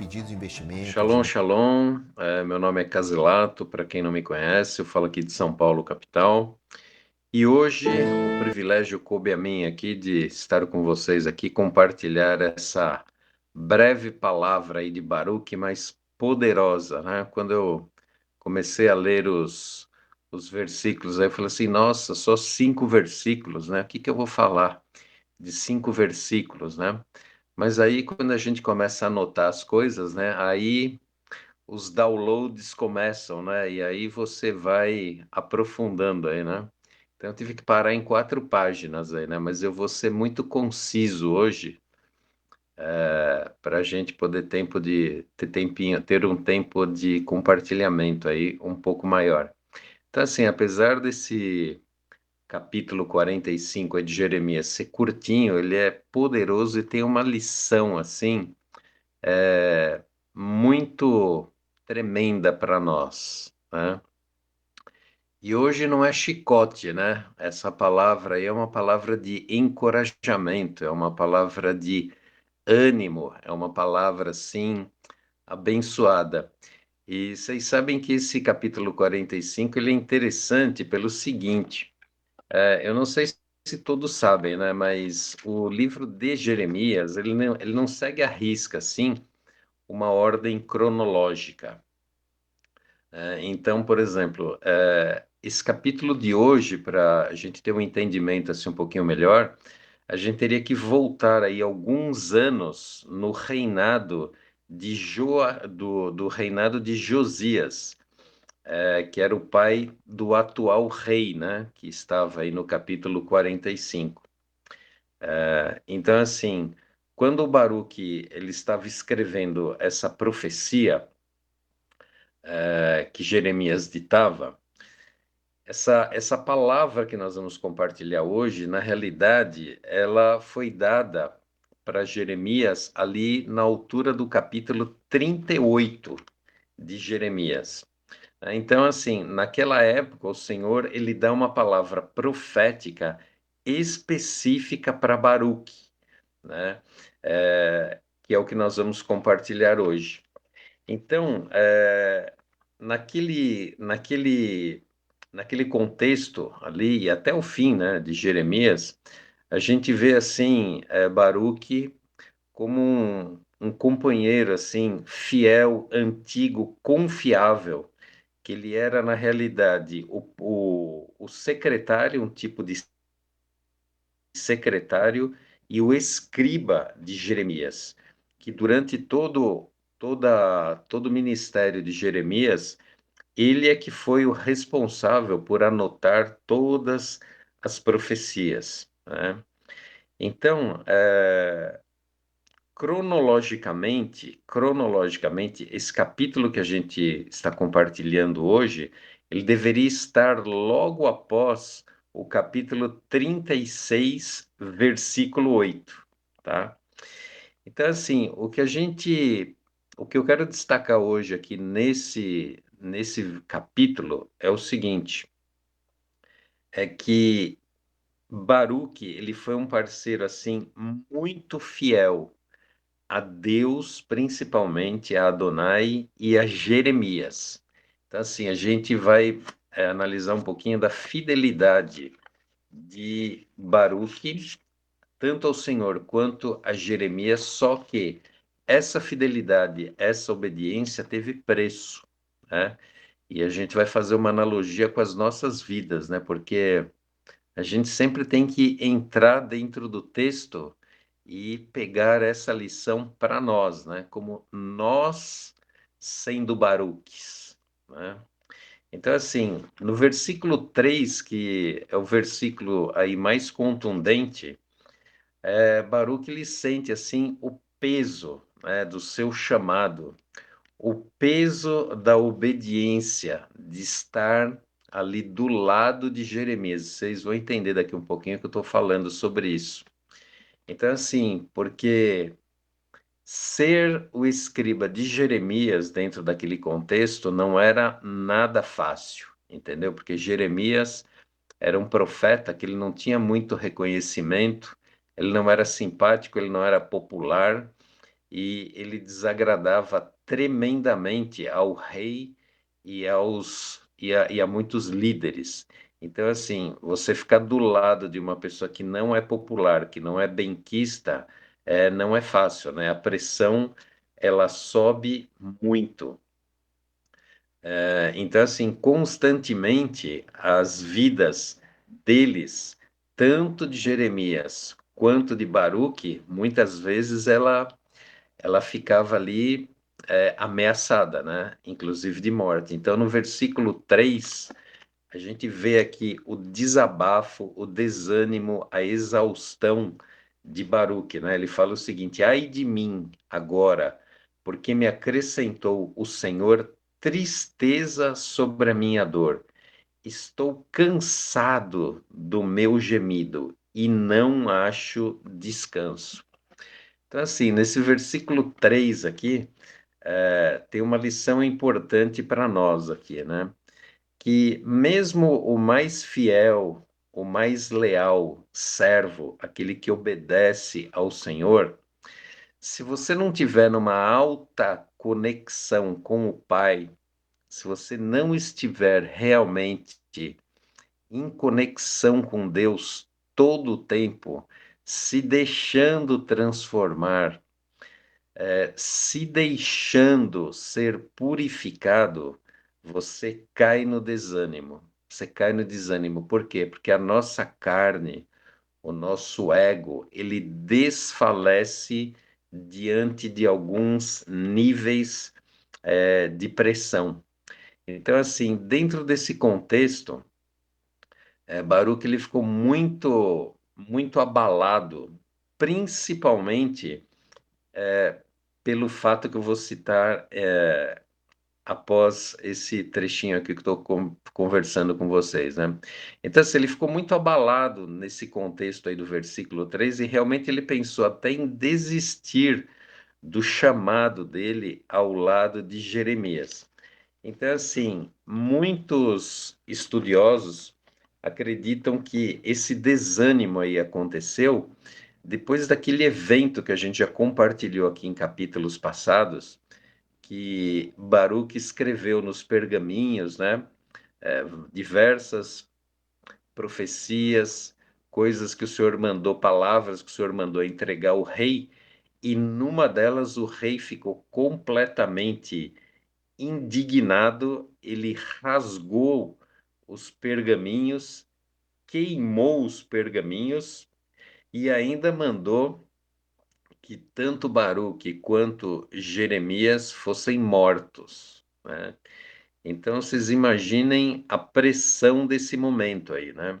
pedidos de investimento, Shalom, shalom. Meu nome é Casilato, para quem não me conhece, eu falo aqui de São Paulo, capital. E hoje o privilégio coube a mim aqui de estar com vocês aqui, compartilhar essa breve palavra aí de Baruque, mas poderosa, né? Quando eu comecei a ler os versículos, aí eu falei assim, nossa, só 5 versículos, né? O que que eu vou falar de 5 versículos, né? Mas aí quando a gente começa a anotar as coisas, né? Aí os downloads começam, né? E aí você vai aprofundando aí, né? Então eu tive que parar em 4 páginas aí, né? Mas eu vou ser muito conciso hoje, para a gente poder ter tempinho, ter um tempo de compartilhamento aí um pouco maior. Então, assim, apesar desse capítulo 45 aí de Jeremias ser curtinho, ele é poderoso e tem uma lição, assim, muito tremenda para nós, né? E hoje não é chicote, né? Essa palavra aí é uma palavra de encorajamento, é uma palavra de ânimo, é uma palavra, assim, abençoada. E vocês sabem que esse capítulo 45 ele é interessante pelo seguinte, eu não sei se todos sabem, né? Mas o livro de Jeremias, ele não segue à risca, assim, uma ordem cronológica. Então, por exemplo, esse capítulo de hoje, para a gente ter um entendimento assim um pouquinho melhor, a gente teria que voltar aí alguns anos no reinado do reinado de Josias, que era o pai do atual rei, né, que estava aí no capítulo 45. Então, assim, quando o Baruque ele estava escrevendo essa profecia, que Jeremias ditava, essa palavra que nós vamos compartilhar hoje, na realidade, ela foi dada para Jeremias ali na altura do capítulo 38 de Jeremias. Então, assim, naquela época, o Senhor, ele dá uma palavra profética específica para Baruque, né? Que é o que nós vamos compartilhar hoje. Então, naquele contexto ali, e até o fim, né, de Jeremias, a gente vê, assim, Baruque como um companheiro, assim, fiel, antigo, confiável, que ele era, na realidade, o secretário, um tipo de secretário, e o escriba de Jeremias, que durante todo o ministério de Jeremias, ele é que foi o responsável por anotar todas as profecias, né? Então, cronologicamente, esse capítulo que a gente está compartilhando hoje, ele deveria estar logo após o capítulo 36, versículo 8, tá? Então, assim, o que eu quero destacar hoje aqui nesse capítulo é o seguinte, é que Baruque, ele foi um parceiro, assim, muito fiel a Deus, principalmente a Adonai e a Jeremias. Então, assim, a gente vai analisar um pouquinho da fidelidade de Baruque, tanto ao Senhor quanto a Jeremias, só que essa fidelidade, essa obediência teve preço, né? E a gente vai fazer uma analogia com as nossas vidas, né? Porque a gente sempre tem que entrar dentro do texto e pegar essa lição para nós, né? Como nós sendo Baruques, né? Então, assim, no versículo 3, que é o versículo aí mais contundente, Baruque ele sente, assim, o peso, né, do seu chamado, o peso da obediência, de estar ali do lado de Jeremias. Vocês vão entender daqui um pouquinho que eu estou falando sobre isso. Então, assim, porque ser o escriba de Jeremias dentro daquele contexto não era nada fácil, entendeu? Porque Jeremias era um profeta que ele não tinha muito reconhecimento, ele não era simpático, ele não era popular, e ele desagradava tremendamente ao rei e a muitos líderes. Então, assim, você ficar do lado de uma pessoa que não é popular, que não é benquista, não é fácil, né? A pressão, ela sobe muito. Então, assim, constantemente as vidas deles, tanto de Jeremias quanto de Baruque, muitas vezes ela ficava ali ameaçada, né? Inclusive de morte. Então, no versículo 3 a gente vê aqui o desabafo, o desânimo, a exaustão de Baruque, né? Ele fala o seguinte: ai de mim agora, porque me acrescentou o Senhor tristeza sobre a minha dor. Estou cansado do meu gemido e não acho descanso. Então, assim, nesse versículo 3 aqui, tem uma lição importante para nós aqui, né? Que mesmo o mais fiel, o mais leal servo, aquele que obedece ao Senhor, se você não tiver numa alta conexão com o Pai, se você não estiver realmente em conexão com Deus todo o tempo, se deixando transformar, se deixando ser purificado, você cai no desânimo. Você cai no desânimo. Por quê? Porque a nossa carne, o nosso ego, ele desfalece diante de alguns níveis, de pressão. Então, assim, dentro desse contexto, Baruch ele ficou muito, muito abalado, principalmente pelo fato que eu vou citar após esse trechinho aqui que estou conversando com vocês, né? Então, assim, ele ficou muito abalado nesse contexto aí do versículo 3 e realmente ele pensou até em desistir do chamado dele ao lado de Jeremias. Então, assim, muitos estudiosos acreditam que esse desânimo aí aconteceu depois daquele evento que a gente já compartilhou aqui em capítulos passados, que Baruch escreveu nos pergaminhos, né? Diversas profecias, coisas que o Senhor mandou, palavras que o Senhor mandou entregar ao rei, e numa delas o rei ficou completamente indignado, ele rasgou os pergaminhos, queimou os pergaminhos e ainda mandou que tanto Baruque quanto Jeremias fossem mortos, né? Então, vocês imaginem a pressão desse momento aí, né?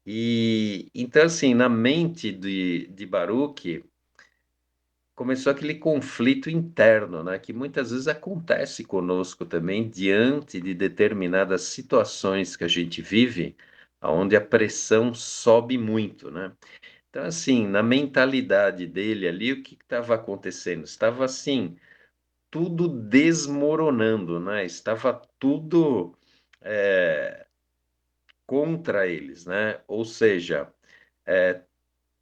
E então, assim, na mente de Baruque começou aquele conflito interno, né? Que muitas vezes acontece conosco também diante de determinadas situações que a gente vive, onde a pressão sobe muito, né? Então, assim, na mentalidade dele ali, o que estava acontecendo? Estava assim, tudo desmoronando, né? Estava tudo contra eles, né? Ou seja,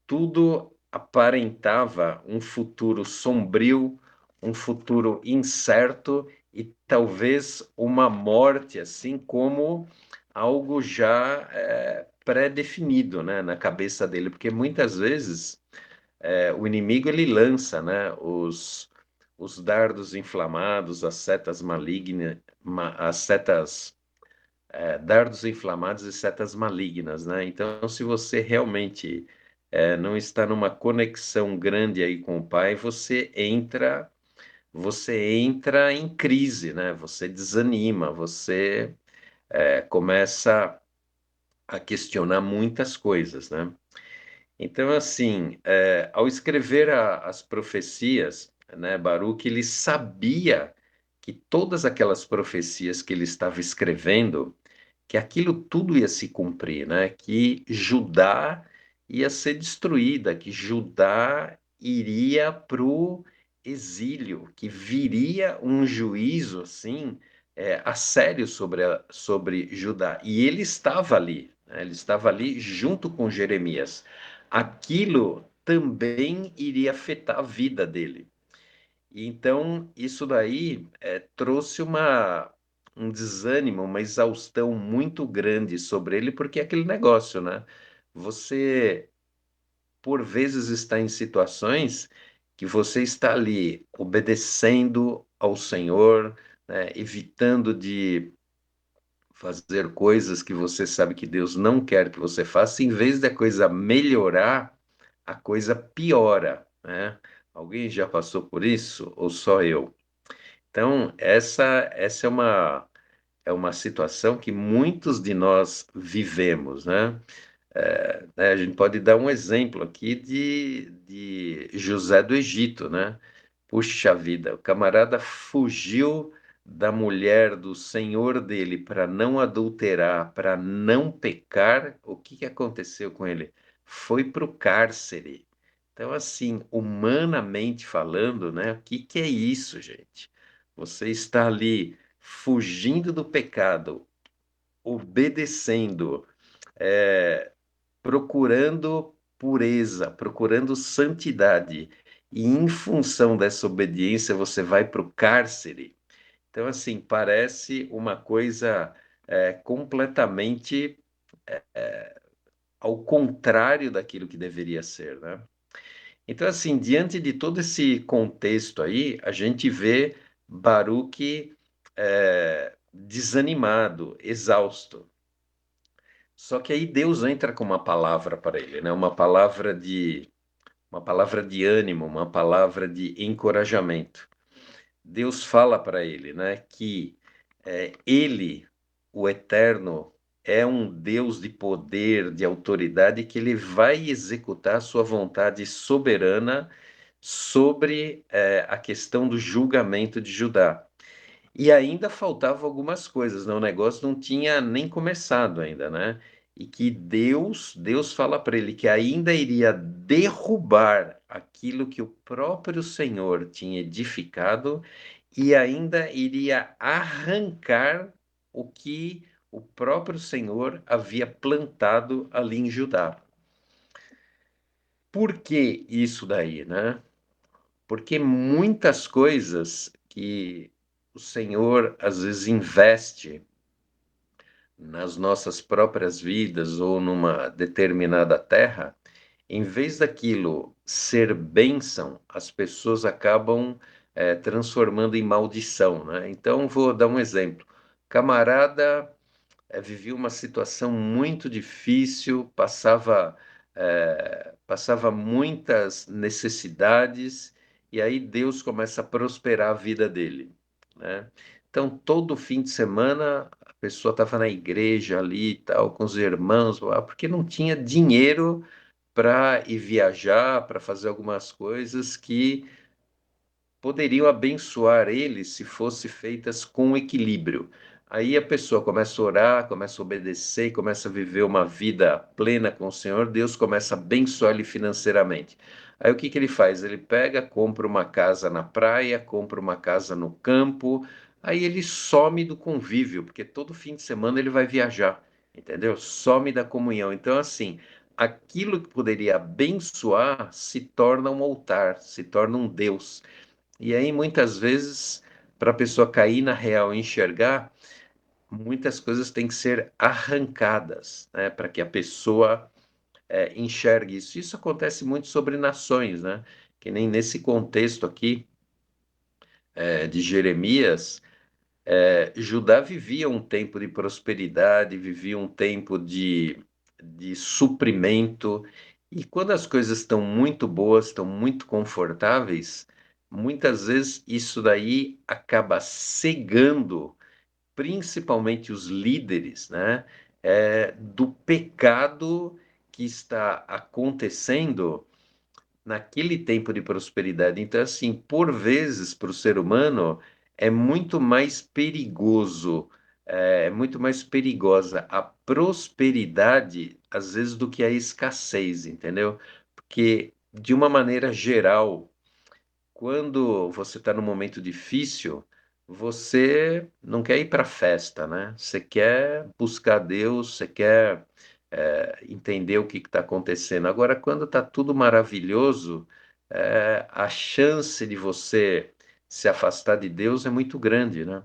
tudo aparentava um futuro sombrio, um futuro incerto e talvez uma morte, assim como algo já pré-definido, né, na cabeça dele, porque muitas vezes o inimigo ele lança, né, os dardos inflamados, as setas malignas, as setas, dardos inflamados e setas malignas, né? Então, se você realmente não está numa conexão grande aí com o Pai, você entra em crise, né? Você desanima, você começa a questionar muitas coisas, né? Então, assim, ao escrever as profecias, né, Baruque, ele sabia que todas aquelas profecias que ele estava escrevendo, que aquilo tudo ia se cumprir, né? Que Judá ia ser destruída, que Judá iria para o exílio, que viria um juízo assim a sério sobre Judá. E ele estava ali, né? Ele estava ali junto com Jeremias. Aquilo também iria afetar a vida dele. E então, isso daí trouxe um desânimo, uma exaustão muito grande sobre ele, porque é aquele negócio, né? Você, por vezes, está em situações que você está ali obedecendo ao Senhor, né? Evitando de fazer coisas que você sabe que Deus não quer que você faça, em vez da coisa melhorar, a coisa piora, né? Alguém já passou por isso ou só eu? Então, essa é uma situação que muitos de nós vivemos, né? A gente pode dar um exemplo aqui de José do Egito, né? Puxa vida, o camarada fugiu da mulher do senhor dele para não adulterar, para não pecar. O que que aconteceu com ele? Foi para o cárcere. Então, assim, humanamente falando, né? O que que é isso, gente? Você está ali fugindo do pecado, obedecendo, é, procurando pureza, procurando santidade, e em função dessa obediência você vai para o cárcere. Então, assim, parece uma coisa completamente ao contrário daquilo que deveria ser, né? Então, assim, diante de todo esse contexto aí, a gente vê Baruque desanimado, exausto. Só que aí Deus entra com uma palavra para ele, né? Uma palavra de ânimo, uma palavra de encorajamento. Deus fala para ele, né, que ele, o Eterno, é um Deus de poder, de autoridade, que ele vai executar a sua vontade soberana sobre a questão do julgamento de Judá. E ainda faltavam algumas coisas, né? O negócio não tinha nem começado ainda, né? E que Deus fala para ele que ainda iria derrubar aquilo que o próprio Senhor tinha edificado e ainda iria arrancar o que o próprio Senhor havia plantado ali em Judá. Por que isso daí, né? Porque muitas coisas que o Senhor às vezes investe nas nossas próprias vidas ou numa determinada terra, em vez daquilo ser bênção, as pessoas acabam transformando em maldição, né? Então, vou dar um exemplo. Camarada vivia uma situação muito difícil, passava muitas necessidades, e aí Deus começa a prosperar a vida dele, né? Então, todo fim de semana, a pessoa estava na igreja ali e tal, com os irmãos, lá, porque não tinha dinheiro para ir viajar, para fazer algumas coisas que poderiam abençoar ele se fossem feitas com equilíbrio. Aí a pessoa começa a orar, começa a obedecer, começa a viver uma vida plena com o Senhor, Deus começa a abençoar ele financeiramente. Aí o que que ele faz? Ele pega, compra uma casa na praia, compra uma casa no campo, aí ele some do convívio, porque todo fim de semana ele vai viajar, entendeu? Some da comunhão. Então, assim, aquilo que poderia abençoar se torna um altar, se torna um Deus. E aí, muitas vezes, para a pessoa cair na real e enxergar, muitas coisas têm que ser arrancadas, né, para que a pessoa enxergue isso. Isso acontece muito sobre nações, né? Que nem nesse contexto aqui de Jeremias, Judá vivia um tempo de prosperidade, vivia um tempo de suprimento, e quando as coisas estão muito boas, estão muito confortáveis, muitas vezes isso daí acaba cegando, principalmente os líderes, né, do pecado que está acontecendo naquele tempo de prosperidade. Então, assim, por vezes, para o ser humano, é muito mais perigoso, é muito mais perigosa a prosperidade, às vezes, do que a escassez, entendeu? Porque, de uma maneira geral, quando você está num momento difícil, você não quer ir para a festa, né? Você quer buscar Deus, você quer entender o que está acontecendo. Agora, quando está tudo maravilhoso, a chance de você se afastar de Deus é muito grande, né?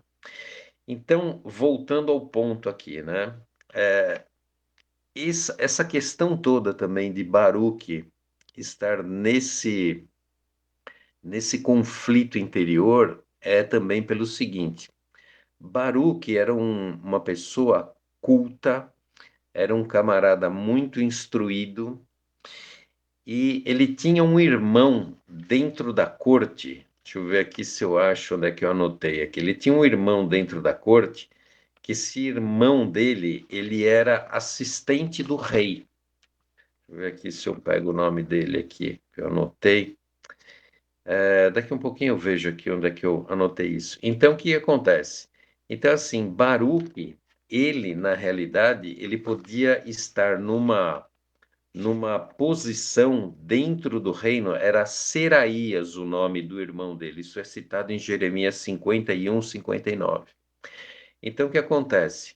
Então, voltando ao ponto aqui, né? Essa questão toda também de Baruque estar nesse conflito interior é também pelo seguinte: Baruque era uma pessoa culta, era um camarada muito instruído e ele tinha um irmão dentro da corte. Deixa eu ver aqui se eu acho onde é que eu anotei aqui. Ele tinha um irmão dentro da corte, que esse irmão dele, ele era assistente do rei. Deixa eu ver aqui se eu pego o nome dele aqui, que eu anotei. Daqui um pouquinho eu vejo aqui onde é que eu anotei isso. Então, o que acontece? Então, assim, Baruque, ele, na realidade, ele podia estar numa posição dentro do reino, era Seraías o nome do irmão dele. Isso é citado em Jeremias 51, 59. Então, o que acontece?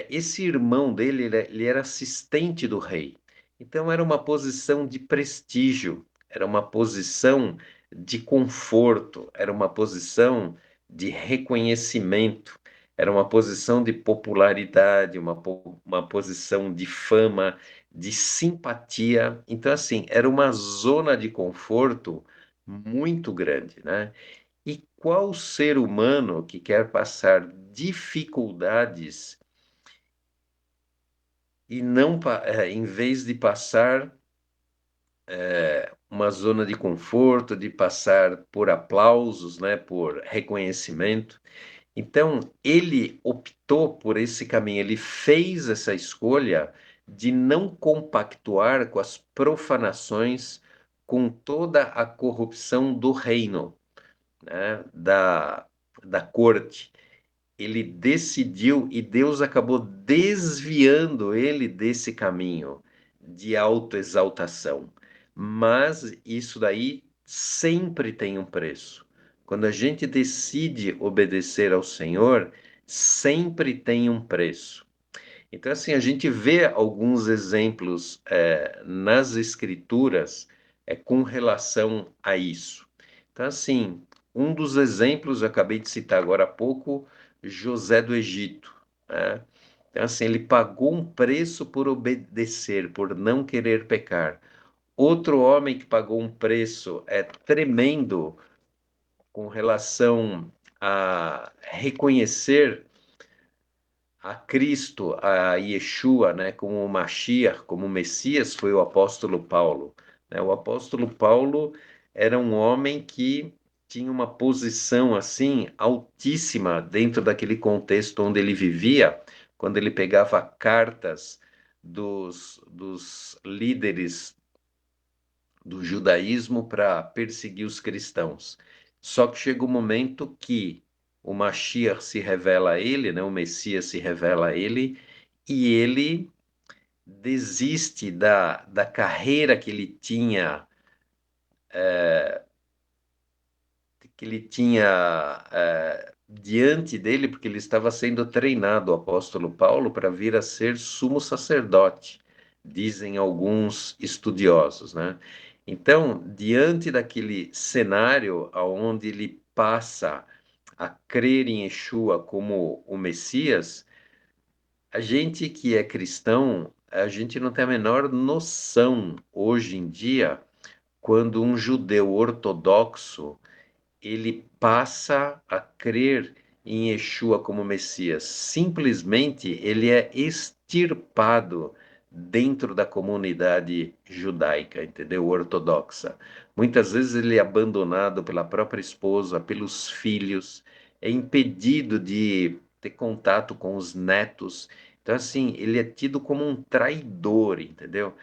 Esse irmão dele, ele era assistente do rei. Então, era uma posição de prestígio, era uma posição de conforto, era uma posição de reconhecimento, era uma posição de popularidade, uma posição de fama, de simpatia. Então, assim, era uma zona de conforto muito grande, né? E qual ser humano que quer passar dificuldades e não, em vez de passar uma zona de conforto, de passar por aplausos, né, por reconhecimento. Então, ele optou por esse caminho, ele fez essa escolha de não compactuar com as profanações, com toda a corrupção do reino, né, da corte. Ele decidiu e Deus acabou desviando ele desse caminho de autoexaltação. Mas isso daí sempre tem um preço. Quando a gente decide obedecer ao Senhor, sempre tem um preço. Então, assim, a gente vê alguns exemplos nas Escrituras com relação a isso. Então, assim, um dos exemplos, eu acabei de citar agora há pouco, José do Egito, né? Então, assim, ele pagou um preço por obedecer, por não querer pecar. Outro homem que pagou um preço tremendo com relação a reconhecer a Cristo, a Yeshua, né, como o Mashiach, como o Messias, foi o apóstolo Paulo, né? O apóstolo Paulo era um homem que tinha uma posição assim altíssima dentro daquele contexto onde ele vivia, quando ele pegava cartas dos líderes do judaísmo para perseguir os cristãos. Só que chega um momento que o Mashiach se revela a ele, né? O Messias se revela a ele, e ele desiste da carreira que ele tinha diante dele, porque ele estava sendo treinado, o apóstolo Paulo, para vir a ser sumo sacerdote, dizem alguns estudiosos, né? Então, diante daquele cenário onde ele passa a crer em Yeshua como o Messias, a gente que é cristão, a gente não tem a menor noção hoje em dia quando um judeu ortodoxo ele passa a crer em Yeshua como Messias. Simplesmente ele é extirpado dentro da comunidade judaica, entendeu? Ortodoxa. Muitas vezes ele é abandonado pela própria esposa, pelos filhos, é impedido de ter contato com os netos. Então, assim, ele é tido como um traidor, entendeu?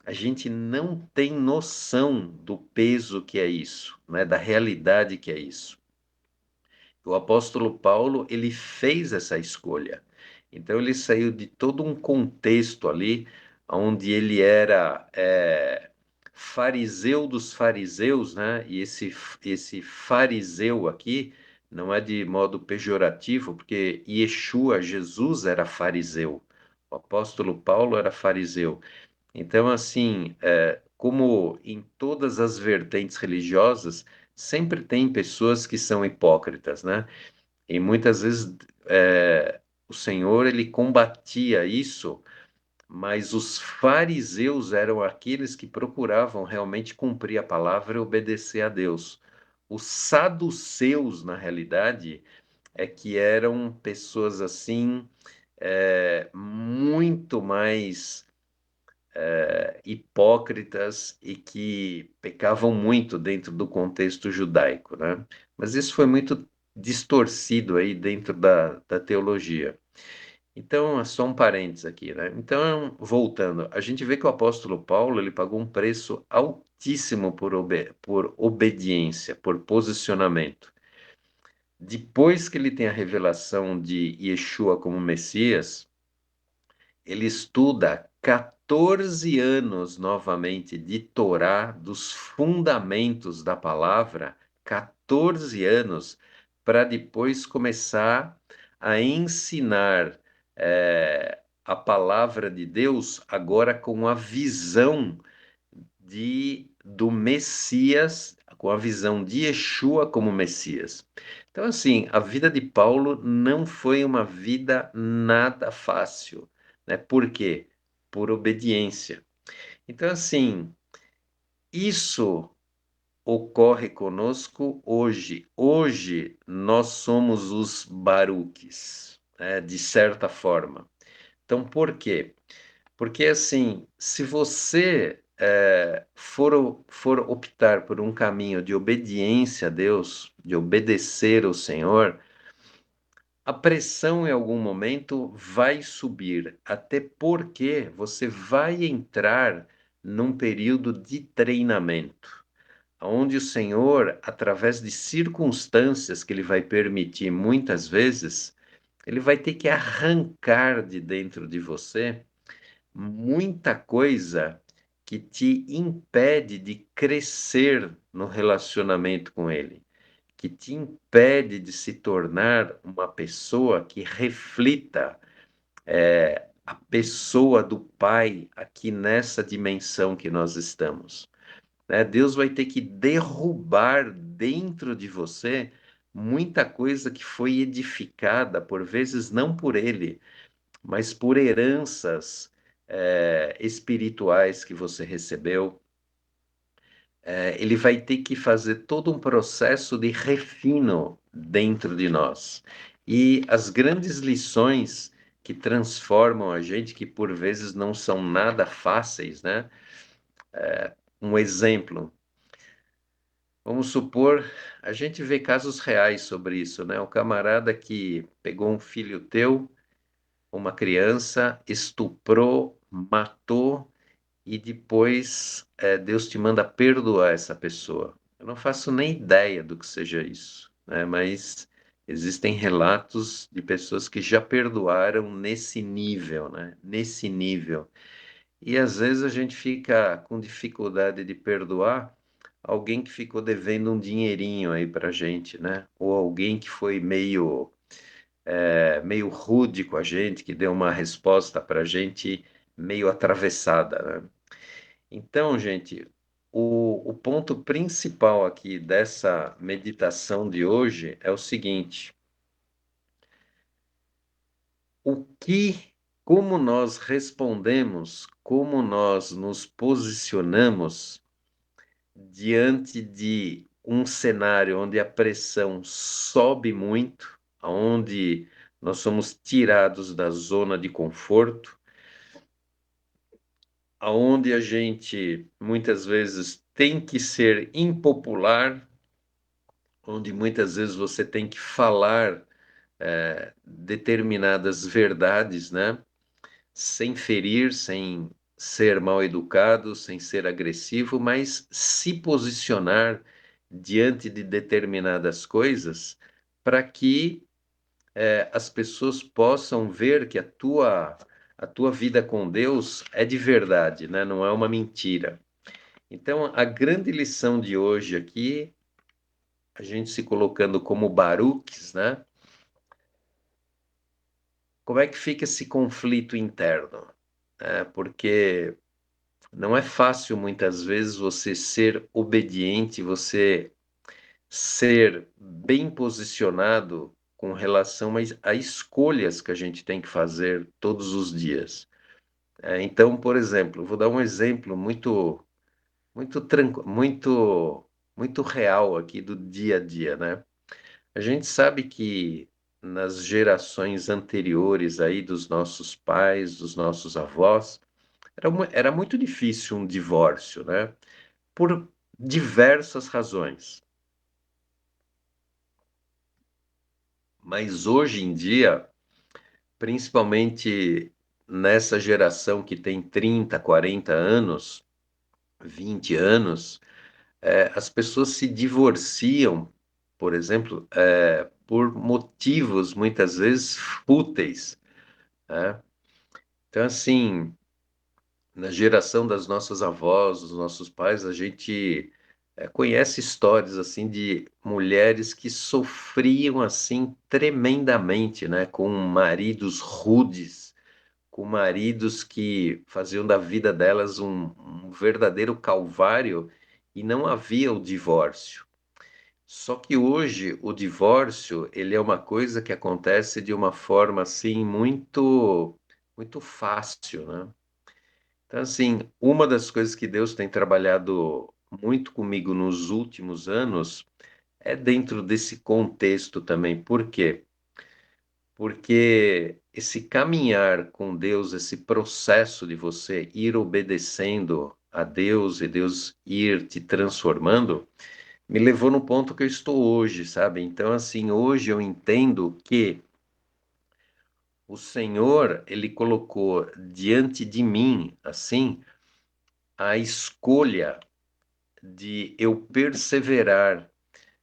A gente não tem noção do peso que é isso, né? Da realidade que é isso. O apóstolo Paulo, ele fez essa escolha. Então, ele saiu de todo um contexto ali, onde ele era fariseu dos fariseus, né? E esse fariseu aqui não é de modo pejorativo, porque Yeshua, Jesus, era fariseu. O apóstolo Paulo era fariseu. Então, assim, como em todas as vertentes religiosas, sempre tem pessoas que são hipócritas, né? E muitas vezes o Senhor ele combatia isso, mas os fariseus eram aqueles que procuravam realmente cumprir a palavra e obedecer a Deus. Os saduceus, na realidade, é que eram pessoas assim, muito mais hipócritas e que pecavam muito dentro do contexto judaico, né? Mas isso foi muito distorcido aí dentro da teologia. Então, é só um parênteses aqui, né? Então, voltando, a gente vê que o apóstolo Paulo, ele pagou um preço altíssimo por obediência, por posicionamento. Depois que ele tem a revelação de Yeshua como Messias, ele estuda 14 anos novamente de Torá, dos fundamentos da palavra, 14 anos, para depois começar a ensinar a palavra de Deus, agora com a visão do Messias, com a visão de Yeshua como Messias. Então, assim, a vida de Paulo não foi uma vida nada fácil, né? Por quê? Por obediência. Então, assim, isso ocorre conosco hoje. Hoje nós somos os Baruques, né? De certa forma. Então, por quê? Porque, assim, se você for optar por um caminho de obediência a Deus, de obedecer ao Senhor, a pressão em algum momento vai subir, até porque você vai entrar num período de treinamento, onde o Senhor, através de circunstâncias que Ele vai permitir muitas vezes, Ele vai ter que arrancar de dentro de você muita coisa que te impede de crescer no relacionamento com Ele, que te impede de se tornar uma pessoa que reflita a pessoa do Pai aqui nessa dimensão que nós estamos, né? Deus vai ter que derrubar dentro de você muita coisa que foi edificada, por vezes não por Ele, mas por heranças espirituais que você recebeu. Ele vai ter que fazer todo um processo de refino dentro de nós. E as grandes lições que transformam a gente, que por vezes não são nada fáceis, né? Um exemplo, vamos supor, a gente vê casos reais sobre isso, né? O camarada que pegou um filho teu, uma criança, estuprou, matou e depois Deus te manda perdoar essa pessoa. Eu não faço nem ideia do que seja isso, né? Mas existem relatos de pessoas que já perdoaram nesse nível, né? Nesse nível. E às vezes a gente fica com dificuldade de perdoar alguém que ficou devendo um dinheirinho aí pra gente, né? Ou alguém que foi meio rude com a gente, que deu uma resposta pra gente meio atravessada, né? Então, gente, o ponto principal aqui dessa meditação de hoje é o seguinte: o que, como nós respondemos, como nós nos posicionamos diante de um cenário onde a pressão sobe muito, onde nós somos tirados da zona de conforto, aonde a gente muitas vezes tem que ser impopular, onde muitas vezes você tem que falar determinadas verdades, né? Sem ferir, sem ser mal educado, sem ser agressivo, mas se posicionar diante de determinadas coisas para que as pessoas possam ver que a tua vida com Deus é de verdade, né? Não é uma mentira. Então, a grande lição de hoje aqui, a gente se colocando como baruques, né? Como é que fica esse conflito interno? Porque não é fácil muitas vezes você ser obediente, você ser bem posicionado com relação a escolhas que a gente tem que fazer todos os dias. Então, por exemplo, vou dar um exemplo muito real aqui do dia a dia, né? A gente sabe que nas gerações anteriores aí dos nossos pais, dos nossos avós, era muito difícil um divórcio, né? Por diversas razões. Mas hoje em dia, principalmente nessa geração que tem 30, 40 anos, 20 anos, as pessoas se divorciam, por exemplo, por motivos muitas vezes fúteis, né? Então, assim, na geração das nossas avós, dos nossos pais, a gente conhece histórias assim de mulheres que sofriam assim tremendamente, né, com maridos rudes, com maridos que faziam da vida delas um verdadeiro calvário e não havia o divórcio. Só que hoje o divórcio, ele é uma coisa que acontece de uma forma assim muito fácil, né? Então, assim, uma das coisas que Deus tem trabalhado muito comigo nos últimos anos é dentro desse contexto também. Por quê? Porque esse caminhar com Deus, esse processo de você ir obedecendo a Deus e Deus ir te transformando, me levou no ponto que eu estou hoje, sabe? Então, assim, hoje eu entendo que o Senhor, ele colocou diante de mim, assim, a escolha de eu perseverar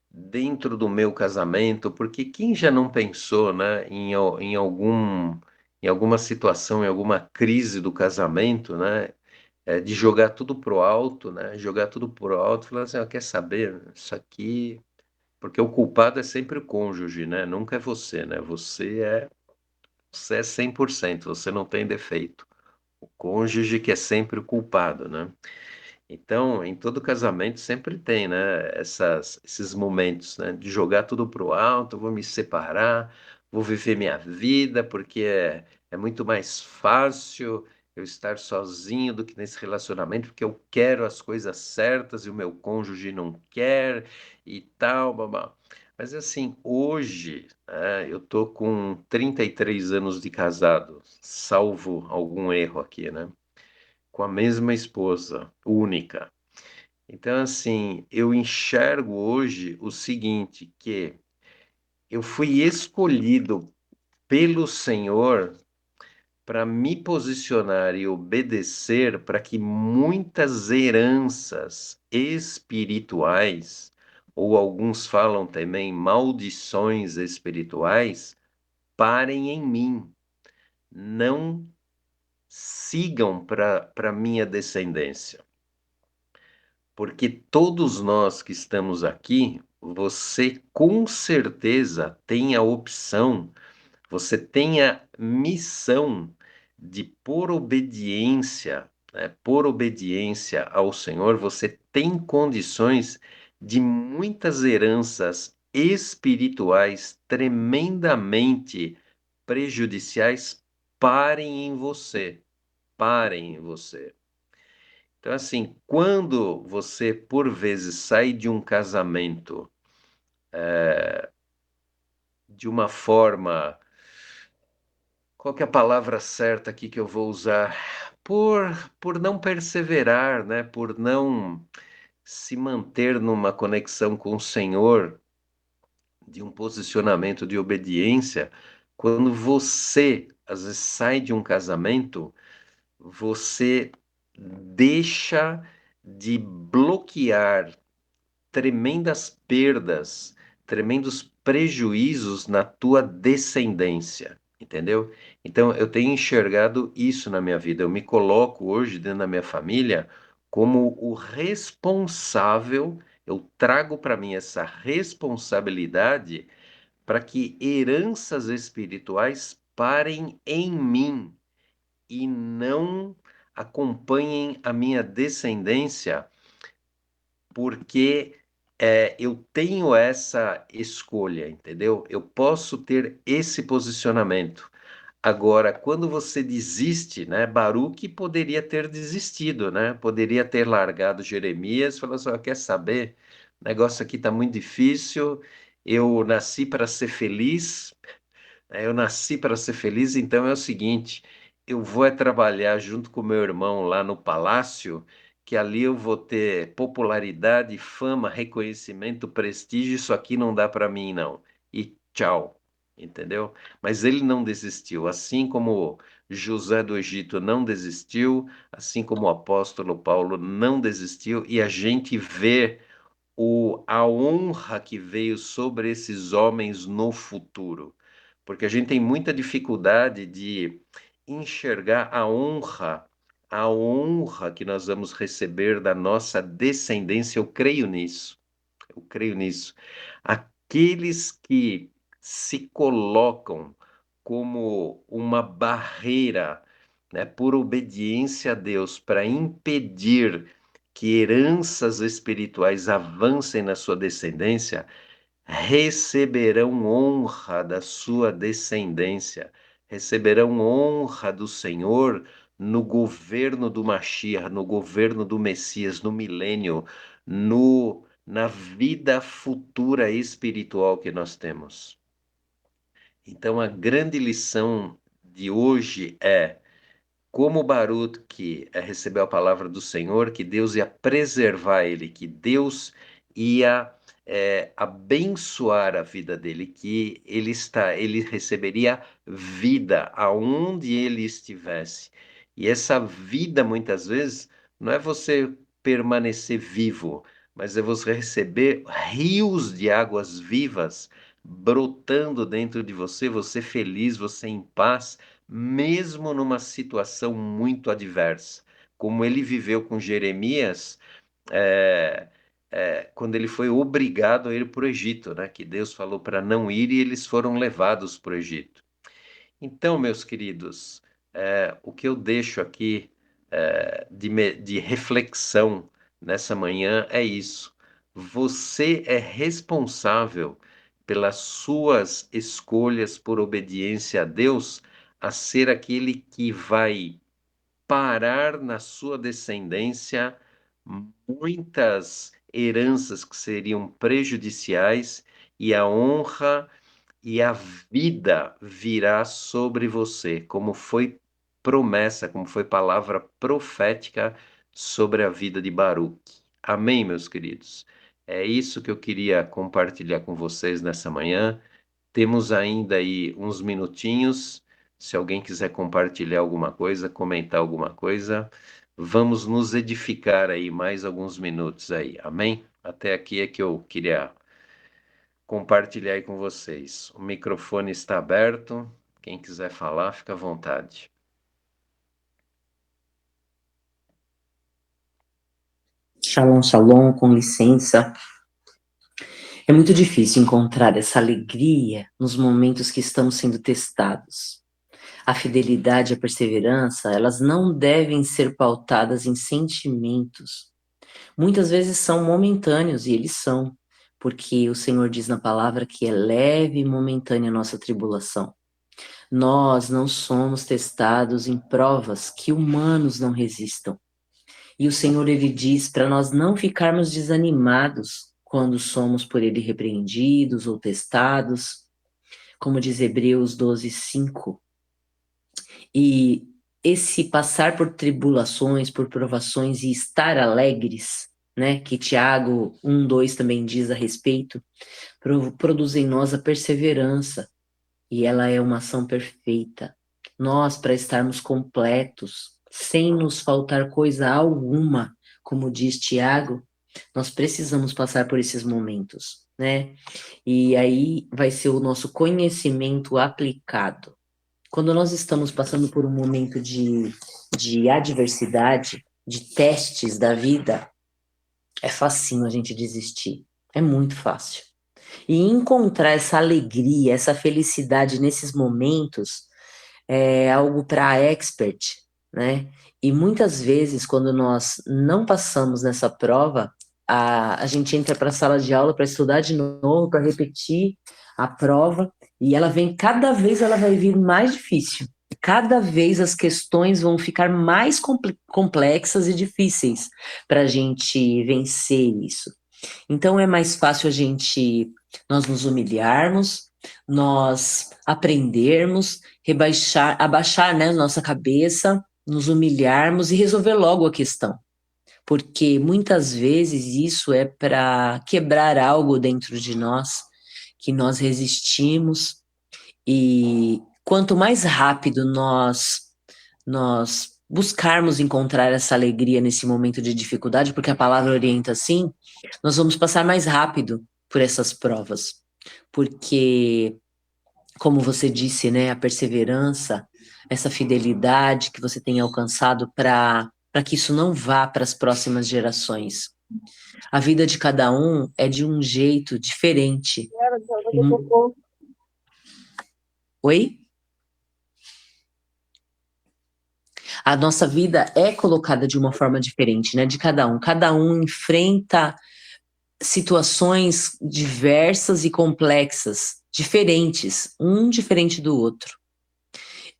dentro do meu casamento, porque quem já não pensou, né, em alguma situação, em alguma crise do casamento, né, de jogar tudo pro alto, né, jogar tudo pro alto, falar assim, ó, quer saber, isso aqui, porque o culpado é sempre o cônjuge, né, nunca é você, né, você é 100%, você não tem defeito. O cônjuge que é sempre o culpado, né? Então, em todo casamento sempre tem, né, esses momentos, né, de jogar tudo pro alto, vou me separar, vou viver minha vida, porque é muito mais fácil eu estar sozinho do que nesse relacionamento, porque eu quero as coisas certas e o meu cônjuge não quer e tal, babá. Mas assim, hoje, né, eu tô com 33 anos de casado, salvo algum erro aqui, né? Com a mesma esposa, única. Então, assim, eu enxergo hoje o seguinte, que eu fui escolhido pelo Senhor para me posicionar e obedecer para que muitas heranças espirituais, ou alguns falam também maldições espirituais, parem em mim, não sigam para minha descendência. Porque todos nós que estamos aqui, você com certeza tem a opção, você tem a missão de, por obediência ao Senhor, você tem condições de muitas heranças espirituais tremendamente prejudiciais parem em você, parem em você. Então, assim, quando você, por vezes, sai de um casamento de uma forma. Qual que é a palavra certa aqui que eu vou usar? Por não perseverar, né? Por não se manter numa conexão com o Senhor, de um posicionamento de obediência, quando você, às vezes, sai de um casamento, você deixa de bloquear tremendas perdas, tremendos prejuízos na tua descendência, entendeu? Então, eu tenho enxergado isso na minha vida. Eu me coloco hoje dentro da minha família como o responsável, eu trago para mim essa responsabilidade para que heranças espirituais parem em mim e não acompanhem a minha descendência, porque eu tenho essa escolha, entendeu? Eu posso ter esse posicionamento. Agora, quando você desiste, né? Baruque poderia ter desistido, né? Poderia ter largado Jeremias, falou assim: "Ó, quer saber? O negócio aqui está muito difícil. Eu nasci para ser feliz, né? Eu nasci para ser feliz, então é o seguinte: eu vou trabalhar junto com meu irmão lá no palácio, que ali eu vou ter popularidade, fama, reconhecimento, prestígio. Isso aqui não dá para mim, não. E tchau." Entendeu? Mas ele não desistiu, assim como José do Egito não desistiu, assim como o apóstolo Paulo não desistiu, e a gente vê a honra que veio sobre esses homens no futuro. Porque a gente tem muita dificuldade de enxergar a honra que nós vamos receber da nossa descendência. Eu creio nisso. Eu creio nisso. Aqueles que se colocam como uma barreira, né, por obediência a Deus, para impedir que heranças espirituais avancem na sua descendência, receberão honra da sua descendência, receberão honra do Senhor no governo do Mashiach, no governo do Messias, no milênio, na vida futura espiritual que nós temos. Então, a grande lição de hoje é como Baruque recebeu a palavra do Senhor, que Deus ia preservar ele, que Deus ia abençoar a vida dele, que ele receberia vida aonde ele estivesse. E essa vida, muitas vezes, não é você permanecer vivo, mas é você receber rios de águas vivas brotando dentro de você, você feliz, você em paz, mesmo numa situação muito adversa, como ele viveu com Jeremias, é, quando ele foi obrigado a ir para o Egito, né? Que Deus falou para não ir e eles foram levados para o Egito. Então, meus queridos, o que eu deixo aqui de reflexão nessa manhã é isso. Você é responsável pelas suas escolhas por obediência a Deus, a ser aquele que vai parar na sua descendência muitas heranças que seriam prejudiciais, e a honra e a vida virá sobre você, como foi promessa, como foi palavra profética sobre a vida de Baruque. Amém, meus queridos? É isso que eu queria compartilhar com vocês nessa manhã. Temos ainda aí uns minutinhos. Se alguém quiser compartilhar alguma coisa, comentar alguma coisa, vamos nos edificar aí mais alguns minutos aí. Amém? Até aqui é que eu queria compartilhar aí com vocês. O microfone está aberto. Quem quiser falar, fica à vontade. Shalom, shalom, com licença. É muito difícil encontrar essa alegria nos momentos que estamos sendo testados. A fidelidade e a perseverança, elas não devem ser pautadas em sentimentos. Muitas vezes são momentâneos, e eles são, porque o Senhor diz na palavra que é leve e momentânea a nossa tribulação. Nós não somos testados em provas que humanos não resistam. E o Senhor, ele diz para nós não ficarmos desanimados quando somos por ele repreendidos ou testados, como diz Hebreus 12:5. E esse passar por tribulações, por provações e estar alegres, né, que Tiago 1:2 também diz a respeito, produz em nós a perseverança, e ela é uma ação perfeita. Nós, para estarmos completos, sem nos faltar coisa alguma, como diz Tiago, nós precisamos passar por esses momentos, né? E aí vai ser o nosso conhecimento aplicado. Quando nós estamos passando por um momento de adversidade, de testes da vida, é facinho a gente desistir. É muito fácil. E encontrar essa alegria, essa felicidade nesses momentos é algo para expert, né? E muitas vezes, quando nós não passamos nessa prova, a gente entra para a sala de aula para estudar de novo, para repetir a prova, e ela vem, cada vez ela vai vir mais difícil. Cada vez as questões vão ficar mais complexas e difíceis para a gente vencer isso. Então é mais fácil nós nos humilharmos, nós aprendermos, abaixar, né, nossa cabeça, nos humilharmos e resolver logo a questão, porque muitas vezes isso é para quebrar algo dentro de nós que nós resistimos, e quanto mais rápido nós buscarmos encontrar essa alegria nesse momento de dificuldade, porque a palavra orienta assim, nós vamos passar mais rápido por essas provas. Porque, como você disse, né, a perseverança, essa fidelidade que você tem alcançado para que isso não vá para as próximas gerações. A vida de cada um é de um jeito diferente. Oi? A nossa vida é colocada de uma forma diferente, né? De cada um. Cada um enfrenta situações diversas e complexas, diferentes, um diferente do outro.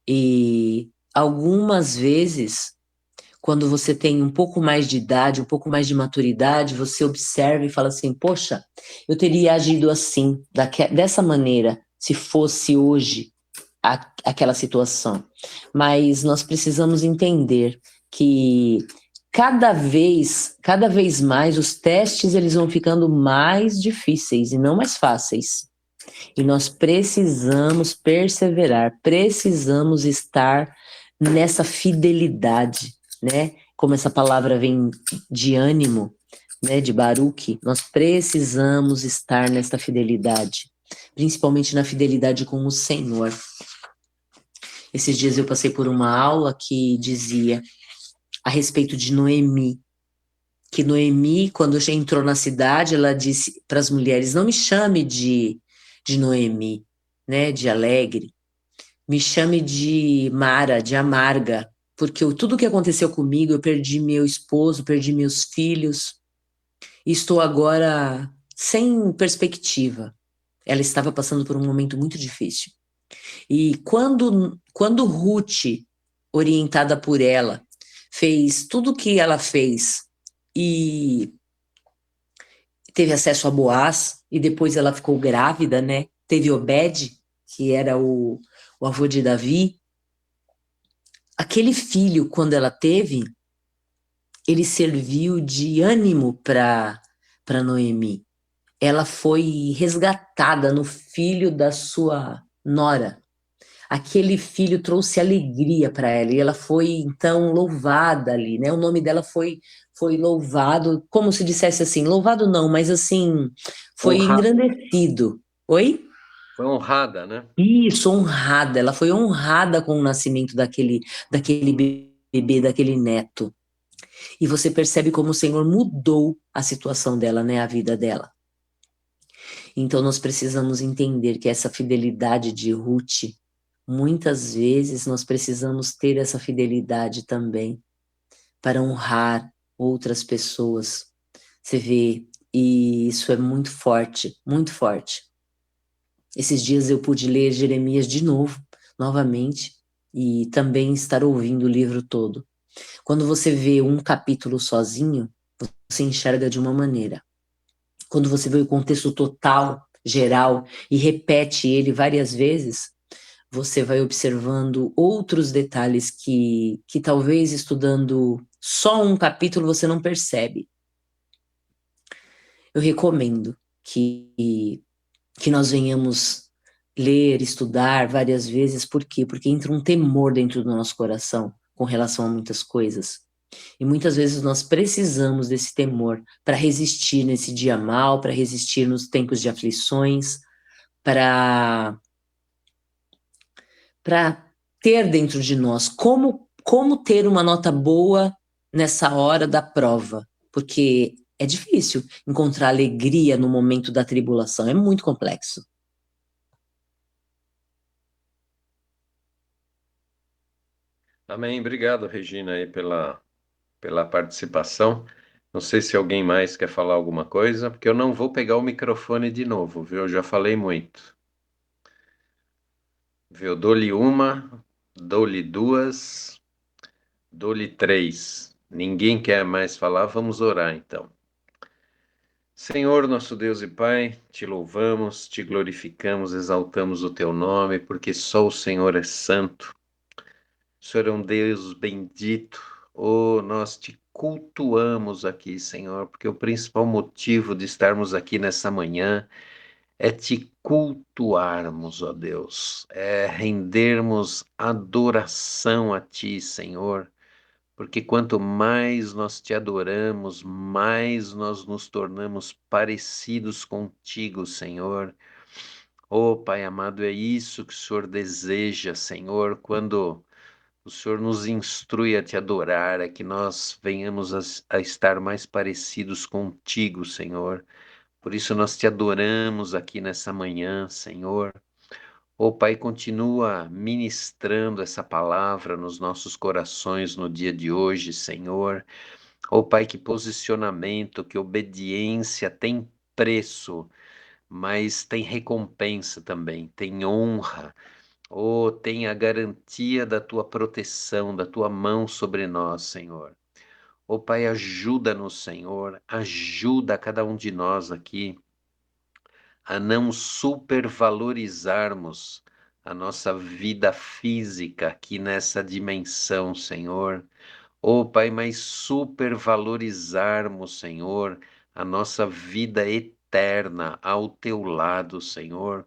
E algumas vezes, quando você tem um pouco mais de idade, um pouco mais de maturidade, você observa e fala assim: poxa, eu teria agido assim, dessa maneira, se fosse hoje aquela situação. Mas nós precisamos entender que cada vez mais os testes eles vão ficando mais difíceis e não mais fáceis. E nós precisamos perseverar, precisamos estar nessa fidelidade, né? Como essa palavra vem de ânimo, né, de Baruch, nós precisamos estar nessa fidelidade, principalmente na fidelidade com o Senhor. Esses dias eu passei por uma aula que dizia a respeito de Noemi, que Noemi, quando já entrou na cidade, ela disse para as mulheres: não me chame de Noemi, né, de alegre, me chame de Mara, de amarga, porque tudo que aconteceu comigo, eu perdi meu esposo, perdi meus filhos, e estou agora sem perspectiva. Ela estava passando por um momento muito difícil. E quando Ruth, orientada por ela, fez tudo o que ela fez e teve acesso a Boaz, e depois ela ficou grávida, né? Teve Obed, que era o avô de Davi. Aquele filho, quando ela teve, ele serviu de ânimo para Noemi. Ela foi resgatada no filho da sua nora. Aquele filho trouxe alegria para ela e ela foi então louvada ali, né? O nome dela foi louvado, como se dissesse assim, louvado não, mas assim, foi Honrada. engrandecido. Oi? Foi honrada, né? Isso, honrada. Ela foi honrada com o nascimento daquele bebê, daquele neto. E você percebe como o Senhor mudou a situação dela, né? A vida dela. Então nós precisamos entender que essa fidelidade de Ruth, muitas vezes nós precisamos ter essa fidelidade também para honrar outras pessoas. Você vê, e isso é muito forte, muito forte. Esses dias eu pude ler Jeremias de novo, novamente, e também estar ouvindo o livro todo. Quando você vê um capítulo sozinho, você enxerga de uma maneira. Quando você vê o contexto total, geral, e repete ele várias vezes, você vai observando outros detalhes que talvez estudando só um capítulo você não percebe. Eu recomendo que nós venhamos ler, estudar várias vezes. Por quê? Porque entra um temor dentro do nosso coração com relação a muitas coisas. E muitas vezes nós precisamos desse temor para resistir nesse dia mal, para resistir nos tempos de aflições, para ter dentro de nós como ter uma nota boa nessa hora da prova, porque é difícil encontrar alegria no momento da tribulação, é muito complexo. Amém. Obrigado, Regina, aí pela participação. Não sei se alguém mais quer falar alguma coisa, porque eu não vou pegar o microfone de novo, viu? Eu já falei muito. Viu? Dou-lhe uma, dou-lhe duas, dou-lhe três. Ninguém quer mais falar, vamos orar então. Senhor, nosso Deus e Pai, te louvamos, te glorificamos, exaltamos o teu nome, porque só o Senhor é santo. O Senhor é um Deus bendito. Oh, nós te cultuamos aqui, Senhor, porque o principal motivo de estarmos aqui nessa manhã é te cultuarmos, ó Deus, é rendermos adoração a ti, Senhor, porque quanto mais nós te adoramos, mais nós nos tornamos parecidos contigo, Senhor. Oh, Pai amado, é isso que o Senhor deseja, Senhor, quando o Senhor nos instrui a te adorar, é que nós venhamos a estar mais parecidos contigo, Senhor. Por isso nós te adoramos aqui nessa manhã, Senhor. Ó Pai, continua ministrando essa palavra nos nossos corações no dia de hoje, Senhor. Ó Pai, que posicionamento, que obediência tem preço, mas tem recompensa também, tem honra. Oh, tem a garantia da tua proteção, da tua mão sobre nós, Senhor. Oh Pai, ajuda-nos, Senhor, ajuda cada um de nós aqui a não supervalorizarmos a nossa vida física aqui nessa dimensão, Senhor. Oh, Pai, mas supervalorizarmos, Senhor, a nossa vida eterna ao teu lado, Senhor.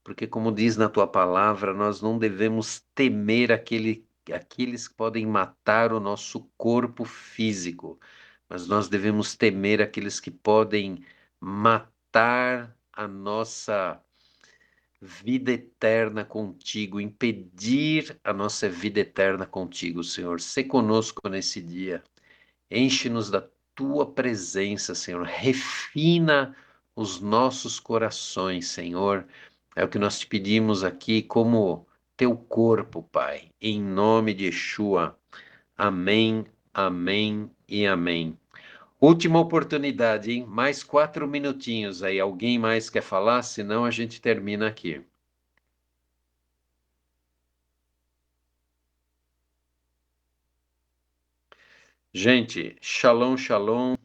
Porque, como diz na tua palavra, nós não devemos temer aqueles que podem matar o nosso corpo físico, mas nós devemos temer aqueles que podem matar a nossa vida eterna contigo, impedir a nossa vida eterna contigo, Senhor. Sê conosco nesse dia. Enche-nos da tua presença, Senhor. Refina os nossos corações, Senhor. É o que nós te pedimos aqui como teu corpo, Pai. Em nome de Yeshua. Amém, amém e amém. Última oportunidade, hein? Mais 4 minutinhos aí. Alguém mais quer falar? Senão a gente termina aqui. Gente, shalom, shalom.